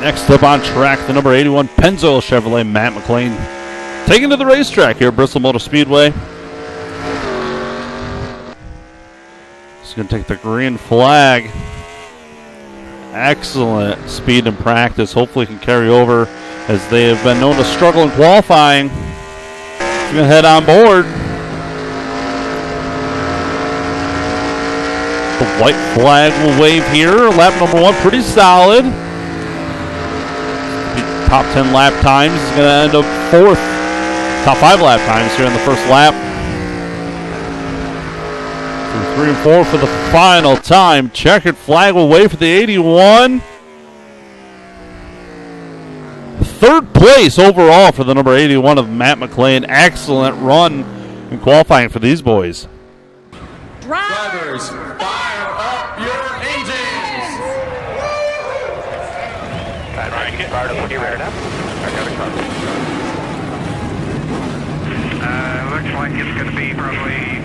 Next up on track, the number 81 Pennzoil Chevrolet, Matt McLean, taken to the racetrack here at Bristol Motor Speedway. He's going to take the green flag. Excellent speed in practice. Hopefully can carry over, as they have been known to struggle in qualifying. He's going to head on board. The white flag will wave here. Lap number 1, pretty solid. Top 10 lap times. He's going to end up 4th. Top 5 lap times here in the first lap. 3 and 4 for the final time. Checkered flag will wave for the 81. 3rd place overall for the number 81 of Matt McLean. Excellent run in qualifying for these boys. Drivers, fire up your engines! Fired up, geared up. Looks like it's going to be probably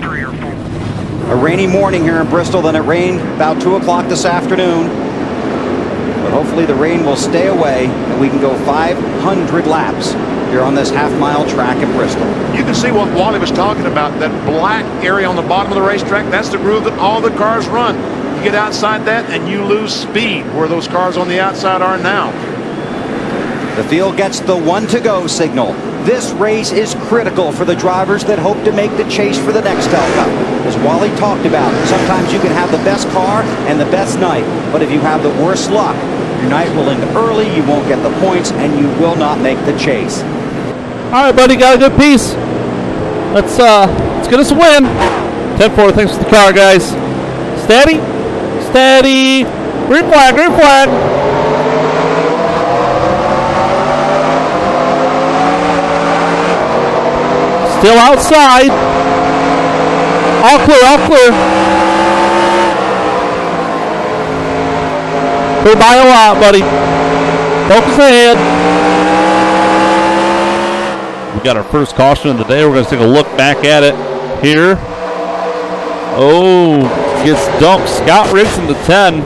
3 or 4. A rainy morning here in Bristol, then it rained about 2 o'clock this afternoon. But hopefully the rain will stay away and we can go 500 laps here on this half-mile track at Bristol. You can see what Wally was talking about, that black area on the bottom of the racetrack. That's the groove that all the cars run. You get outside that and you lose speed where those cars on the outside are now. The field gets the 1 to go signal. This race is critical for the drivers that hope to make the chase for the Nextel Cup. As Wally talked about, sometimes you can have the best car and the best night, but if you have the worst luck, your night will end early, you won't get the points, and you will not make the chase. All right, buddy, got a good piece. Let's get us a win. 10-4, thanks for the car, guys. Steady. Steady. Green flag, green flag. Still outside. All clear, all clear. Clear by a lot, buddy. Focus ahead. We got our first caution of the day. We're going to take a look back at it here. Oh, gets dumped. Scott Riggs in the 10.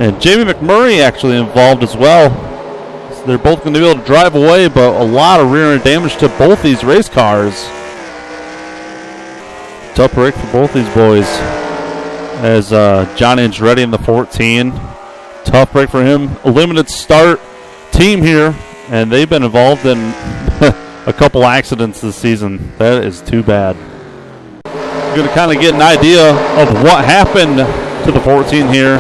And Jamie McMurray actually involved as well. So they're both going to be able to drive away, but a lot of rear end damage to both these race cars. Tough break for both these boys. As John Andretti in the 14. Tough break for him. A limited start team here, and they've been involved in a couple accidents this season. That is too bad. We're going to kind of get an idea of what happened to the 14 here.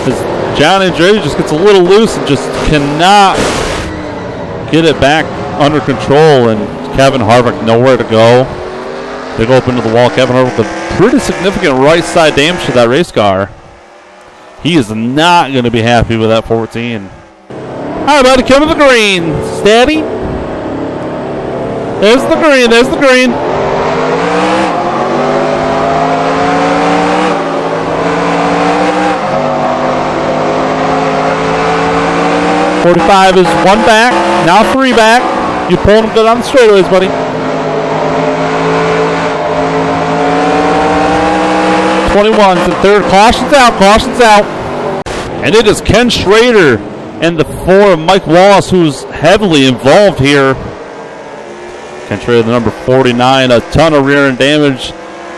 As John Andretti just gets a little loose and just cannot get it back under control, and Kevin Harvick nowhere to go. They go up into the wall. Kevin Harvick with a pretty significant right side damage to that race car. He is not going to be happy with that 14. All right, buddy, come to the green. Steady. There's the green. There's the green. .45 is 1 back. Now 3 back. You're pulling them good on the straightaways, buddy. 21's in 3rd. Caution's out. Caution's out. And it is Ken Schrader and the 4 of Mike Wallace who's heavily involved here. Ken Schrader, the number 49. A ton of rear end damage.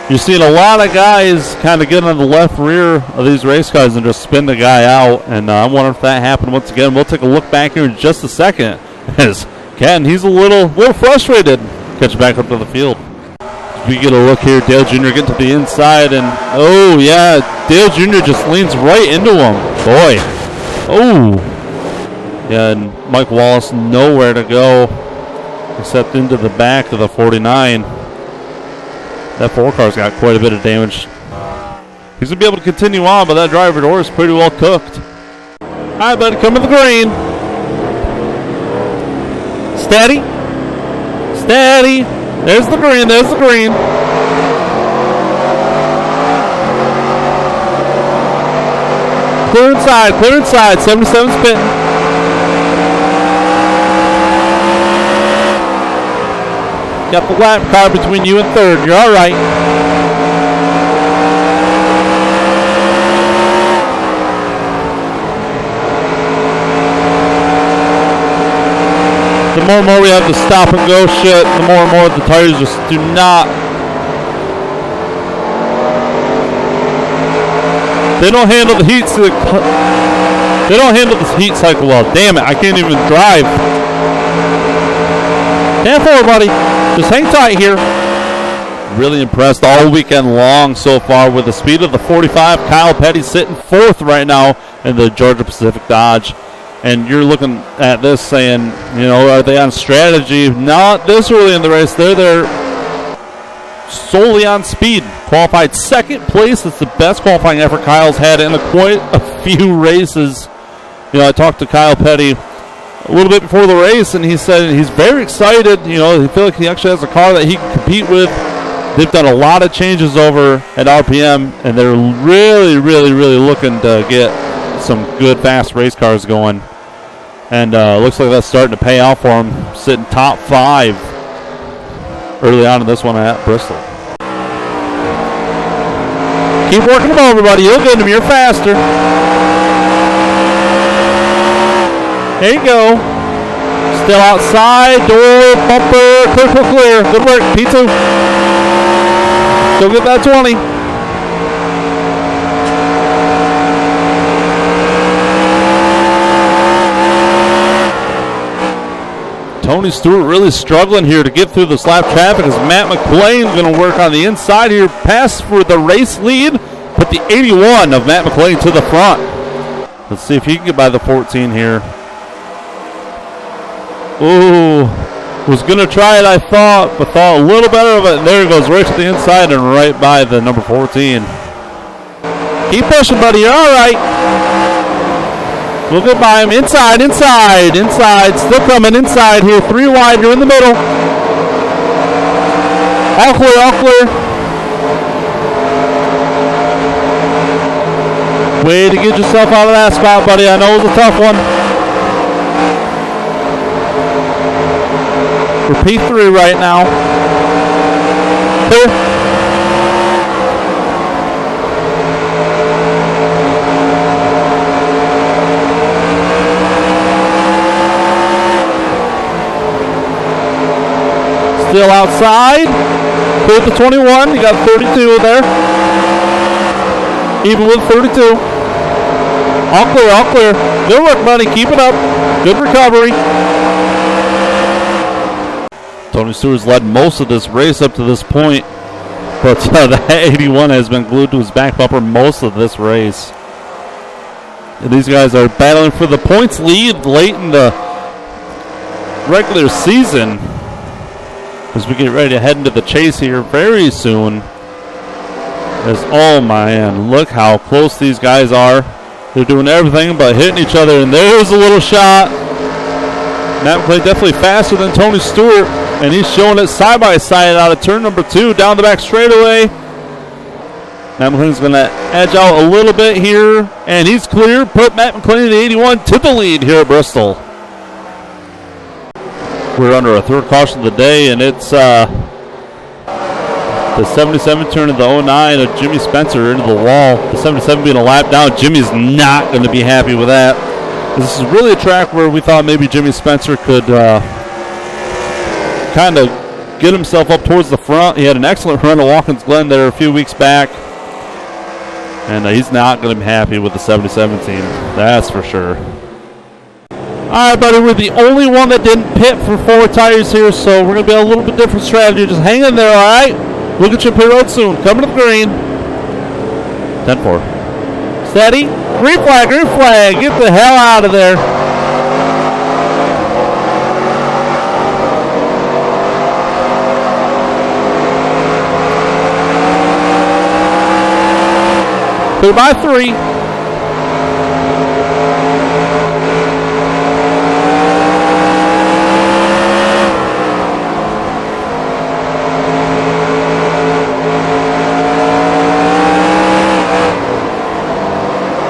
You're seeing a lot of guys kind of get on the left rear of these race cars and just spin the guy out. And I'm wondering if that happened once again. We'll take a look back here in just a second. As Ken, he's a little frustrated. Catch back up to the field. We get a look here. Dale Jr. getting to the inside. And, oh, yeah, Dale Jr. just leans right into him. Boy. Oh. Yeah, and Mike Wallace nowhere to go except into the back of the 49. That 4 car's got quite a bit of damage. He's going to be able to continue on, but that driver door is pretty well cooked. All right, buddy, come to the green. Steady. Steady. There's the green. There's the green. Clear inside. Clear inside. 77 spitting. Got the lap car between you and 3rd. You're all right. The more and more we have to stop and go shit, the more and more the tires just do not. They don't handle the heat. They don't handle this heat cycle well. Damn it! I can't even drive. Stand forward, buddy. Just hang tight here. Really impressed all weekend long so far with the speed of the 45. Kyle Petty sitting fourth right now in the Georgia Pacific Dodge. And you're looking at this saying, you know, are they on strategy? Not this early in the race. They're there solely on speed. Qualified second place. It's the best qualifying effort Kyle's had in quite a few races. You know, I talked to Kyle Petty a little bit before the race, and he said he's very excited. You know, he feels like he actually has a car that he can compete with. They've done a lot of changes over at RPM, and they're really, really, really looking to get some good, fast race cars going. And looks like that's starting to pay off for him, sitting top 5 early on in this one at Bristol. Keep working them over, buddy. You'll get them. You're faster. There you go. Still outside. Door, bumper, clear. Good work. P2. Go get that 20. Tony Stewart really struggling here to get through this lap traffic as Matt McLean going to work on the inside here. Pass for the race lead. Put the 81 of Matt McLean to the front. Let's see if he can get by the 14 here. Ooh, was going to try it, I thought, but thought a little better of it. And there he goes, right to the inside and right by the number 14. Keep pushing, buddy. You're all right. We'll get by him. Inside. Still coming inside here. 3 wide. You're in the middle. All clear. Way to get yourself out of that spot, buddy. I know it was a tough one. We're P3 right now. Clear. Still outside. Clear the 21. You got 32 there. Even with 32. All clear. Good work, buddy. Keep it up. Good recovery. Tony Stewart's led most of this race up to this point, but the 81 has been glued to his back bumper most of this race. And these guys are battling for the points lead late in the regular season as we get ready to head into the chase here very soon. Oh man, look how close these guys are. They're doing everything but hitting each other, and there's a little shot. Matt McLean definitely faster than Tony Stewart, and he's showing it side by side out of turn number 2 down the back straightaway. Matt McLean's going to edge out a little bit here, and he's clear. Put Matt McLean, the 81, to the lead here at Bristol. We're under a third caution of the day, and it's the 77 turn of the 09 of Jimmy Spencer into the wall. The 77 being a lap down. Jimmy's not going to be happy with that. This is really a track where we thought maybe Jimmy Spencer could kind of get himself up towards the front. He had an excellent run at Watkins Glen there a few weeks back. And he's not going to be happy with the 77 team. That's for sure. All right, buddy, we're the only one that didn't pit for 4 tires here, so we're going to be a little bit different strategy. Just hang in there, all right? We'll get you pit road soon. Coming to the green. 10-4. Steady. Green flag. Get the hell out of there. Clear by 3.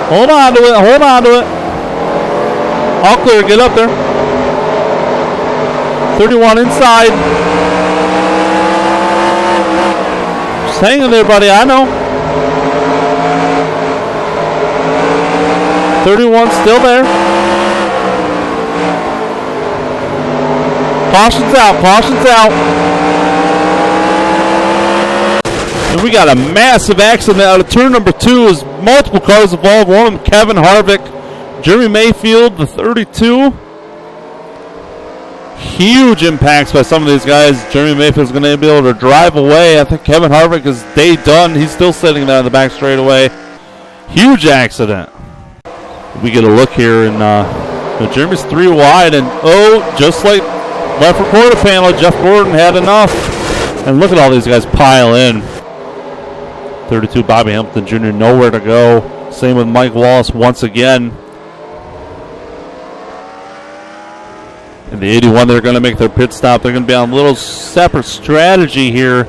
Hold on to it. All clear, get up there. 31 inside. Just hang in there, buddy, I know. 31 still there. Caution's out. Caution's out. And we got a massive accident out of turn number 2 as multiple cars involved. One of them, Kevin Harvick, Jeremy Mayfield, the 32. Huge impacts by some of these guys. Jeremy Mayfield's going to be able to drive away. I think Kevin Harvick is day done. He's still sitting there in the back straightaway. Huge accident. We get a look here, and Jeremy's 3 wide, and just like left rear quarter panel, Jeff Gordon had enough. And look at all these guys pile in. 32, Bobby Hamilton Jr., nowhere to go. Same with Mike Wallace once again. And the 81, they're going to make their pit stop. They're going to be on a little separate strategy here.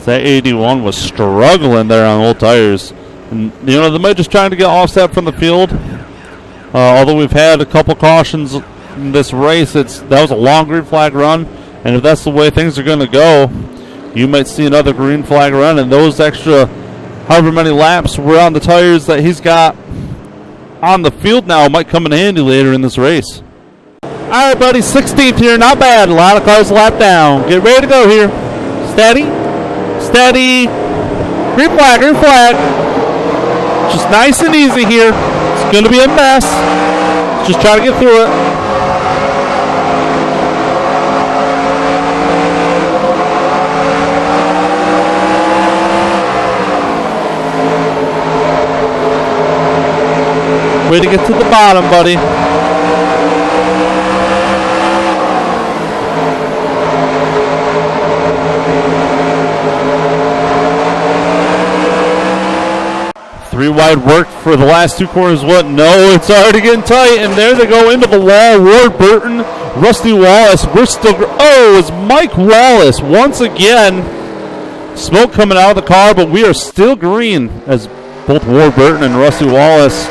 That 81 was struggling there on old tires. And, they might just trying to get offset from the field. Although we've had a couple cautions in this race, that was a long green flag run. And if that's the way things are going to go, you might see another green flag run. And those extra however many laps were on the tires that he's got on the field now might come in handy later in this race. All right, buddy, 16th here, not bad. A lot of cars lap down. Get ready to go here. Steady, steady. Green flag, green flag. Just nice and easy here. It's going to be a mess. Just try to get through it. Way to get to the bottom, buddy. Three wide work for the last 2 corners. What? No, it's already getting tight, and there they go into the wall. Ward Burton, Rusty Wallace. We're still. It's Mike Wallace once again. Smoke coming out of the car, but we are still green as both Ward Burton and Rusty Wallace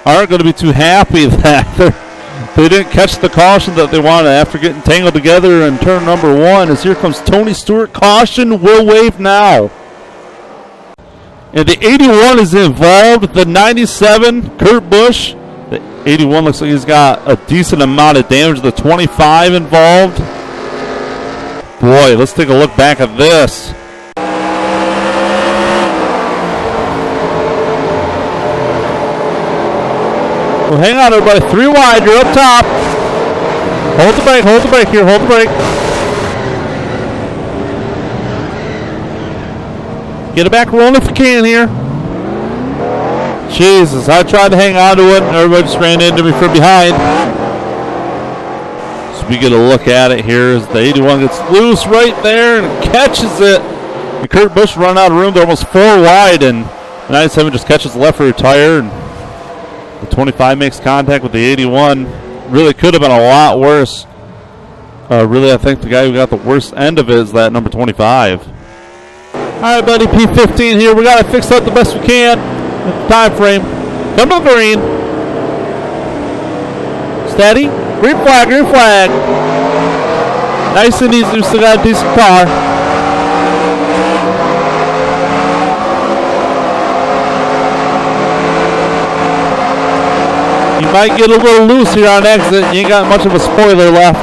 aren't going to be too happy that they didn't catch the caution that they wanted after getting tangled together in turn number 1. As here comes Tony Stewart. Caution will wave now. And the 81 is involved. The 97, Kurt Busch. The 81 looks like he's got a decent amount of damage. The 25 involved. Boy, let's take a look back at this. Well, hang on, everybody. 3 wide. You're up top. Hold the brake here. Hold the brake. Get it back rolling if you can here. Jesus, I tried to hang on to it, and everybody just ran into me from behind. So we get a look at it here as the 81 gets loose right there and catches it. And Kurt Busch run out of room. They're almost 4 wide, and the 97 just catches the left rear tire, and the 25 makes contact with the 81. Really could have been a lot worse. Really, I think the guy who got the worst end of it is that number 25. All right, buddy, P15 here. We got to fix up the best we can with the time frame. Come to the green. Steady. Green flag, green flag. Nice and easy. We still got a decent car. You might get a little loose here on exit. You ain't got much of a spoiler left.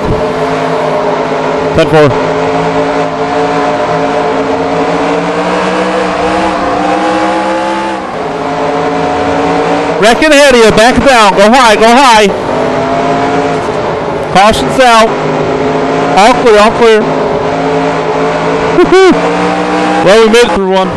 10-4. Wrecking ahead of you. Back it down. Go high. Go high. Caution's out. All clear. All clear. Woo-hoo. Well, we made it through one.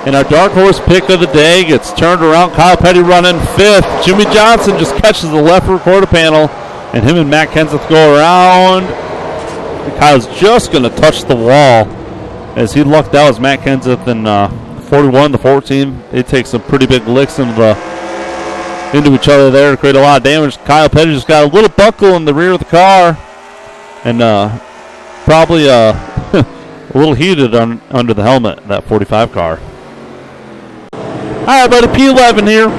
And our dark horse pick of the day gets turned around. Kyle Petty running 5th. Jimmy Johnson just catches the left rear quarter panel. And him and Matt Kenseth go around. And Kyle's just going to touch the wall. As he lucked out as Matt Kenseth and 41 to 14. They take some pretty big licks into each other there to create a lot of damage. Kyle Petty just got a little buckle in the rear of the car. And probably a little heated under the helmet, that 45 car. All right, buddy, P11 here.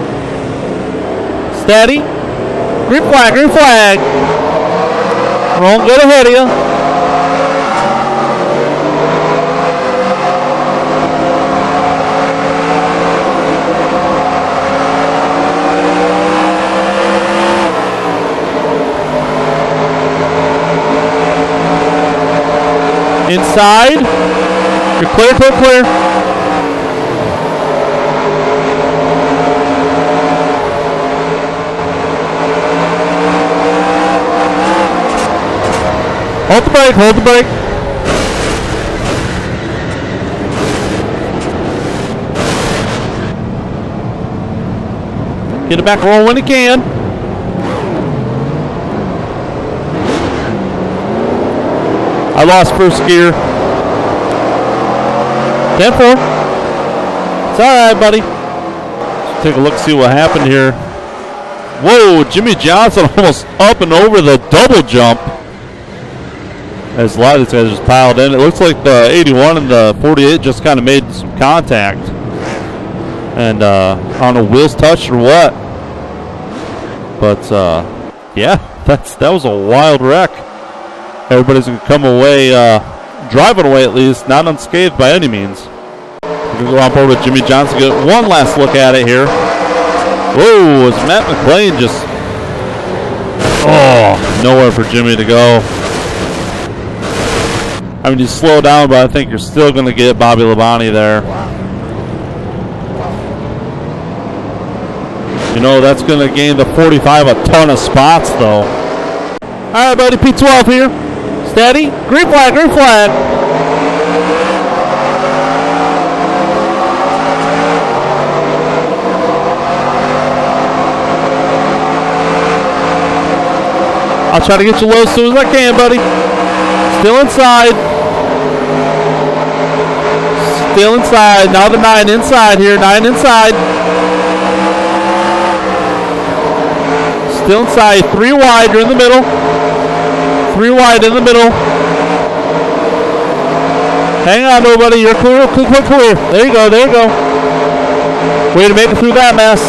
Steady. Green flag, green flag. Rolling good ahead of you. Inside. You're clear, clear, clear. Hold the brake, hold the brake. Get it back roll when it can. I lost first gear. 10-4. It's alright, buddy. Let's take a look, see what happened here. Whoa, Jimmy Johnson almost up and over the double jump. As a lot of these guys just piled in. It looks like the 81 and the 48 just kind of made some contact. And I don't know, wheels touched or what. But yeah, that was a wild wreck. Everybody's gonna come away, driving away at least, not unscathed by any means. We're gonna go on board with Jimmy Johnson. Get one last look at it here. Whoa, is Matt McLean just? Oh, nowhere for Jimmy to go. I mean, you slow down, but I think you're still gonna get Bobby Labonte there. You know, that's going to gain the 45 a ton of spots, though. All right, buddy, P12 here. Steady. Green flag, green flag. I'll try to get you low as soon as I can, buddy. Still inside. Still inside. Now the 9 inside here. 9 inside. Still inside. 3 wide. You're in the middle. 3 wide in the middle. Hang on, nobody. You're clear, clear, clear, clear. There you go. There you go. Way to make it through that mess.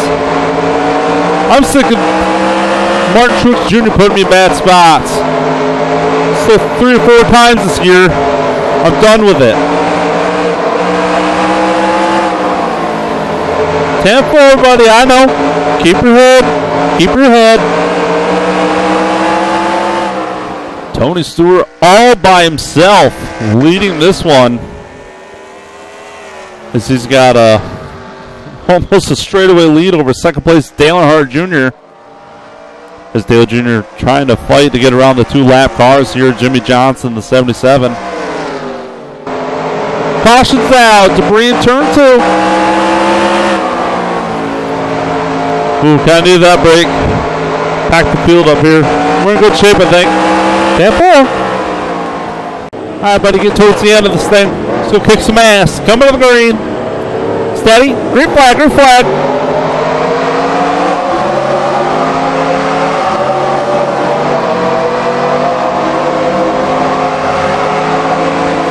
I'm sick of Martin Truex Jr. putting me in bad spots. So 3 or 4 times this year. I'm done with it. 10-4, buddy. I know. Keep your head. Keep your head. Tony Stewart all by himself leading this one. As he's got almost a straightaway lead over second place Dale Earnhardt Jr. As Dale Jr. trying to fight to get around the 2 lap cars here. Jimmy Johnson, the 77. Caution's out. Debris in turn 2. Ooh, kind of need that break. Pack the field up here. We're in good shape, I think. 10-4. All right, buddy, get towards the end of this thing. Let's go kick some ass. Coming to the green. Steady. Green flag, green flag.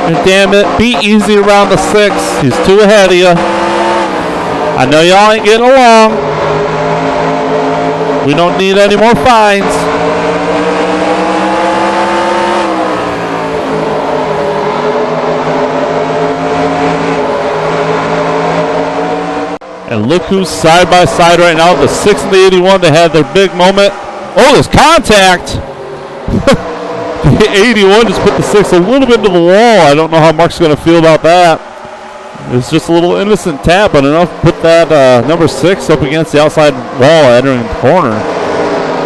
And damn it, be easy around the 6. He's 2 ahead of you. I know y'all ain't getting along. We don't need any more fines. And look who's side by side right now. The 6 and the 81, they had their big moment. Oh, there's contact. The 81 just put the 6 a little bit into the wall. I don't know how Mark's going to feel about that. It's just a little innocent tap, but enough to put that number 6 up against the outside wall entering the corner.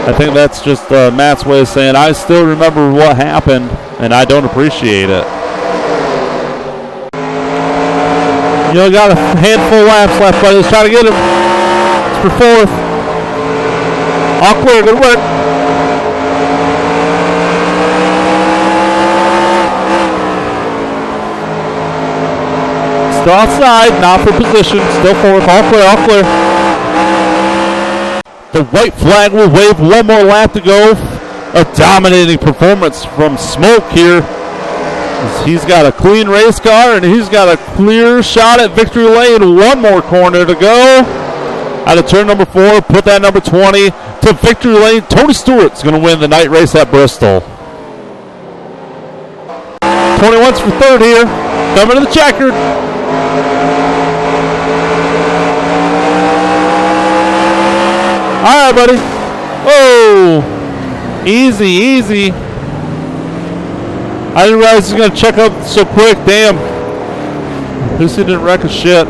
I think that's just Matt's way of saying, I still remember what happened, and I don't appreciate it. You only got a handful of laps left, buddy. Let's try to get him. It's for 4th. All clear. Good work. Still outside, not for position. Still 4th. All clear, all clear. The white flag will wave. 1 more lap to go. A dominating performance from Smoke here. He's got a clean race car, and he's got a clear shot at victory lane. 1 more corner to go. Out of turn number 4, put that number 20 to victory lane. Tony Stewart's going to win the night race at Bristol. 21's for 3rd here. Coming to the checkered. All right, buddy. Oh, easy, easy. I didn't realize he was going to check up so quick. Damn. At least he didn't wreck a shit.